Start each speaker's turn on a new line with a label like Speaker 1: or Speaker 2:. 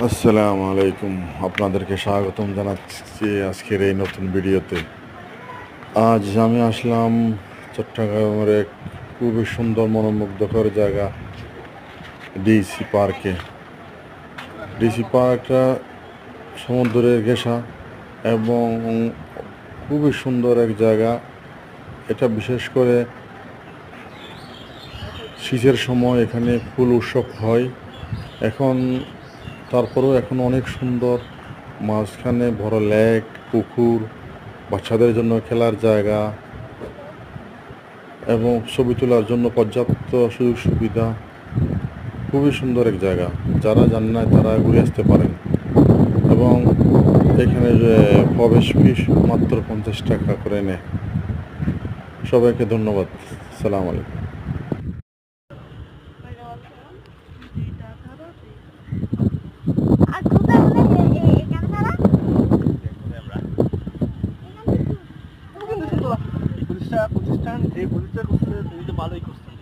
Speaker 1: আসসালামু আলাইকুম, আপনাদেরকে স্বাগতম জানাচ্ছি আজকের এই নতুন ভিডিওতে। আজ আমি আসলাম চট্টগ্রামের এক খুবই সুন্দর মনোমুগ্ধকর জায়গা ডিসি পার্কে। ডিসি পার্কটা সমুদ্রের ঘেঁষা এবং খুবই সুন্দর এক জায়গা। এটা বিশেষ করে শীতের সময় এখানে ফুল উৎসব হয়। এখন তারপরেও এখন অনেক সুন্দর, মাঝখানে বড় লেক, পুকুর, বাচ্চাদের জন্য খেলার জায়গা এবং ছবি তোলার জন্য পর্যাপ্ত সুযোগ সুবিধা। খুবই সুন্দর এক জায়গা। যারা জান না তারা ঘুরে আসতে পারেন। এবং এখানে যে প্রবেশ ফি মাত্র 50 টাকা করে নেয়। সবাইকে ধন্যবাদ। সালাম আলাইকুম।
Speaker 2: আর কোথায় বলে এখানে ছাড়া
Speaker 3: প্রতিষ্ঠান যে প্রতিষ্ঠান করছে তিনি তো ভালোই করছেন।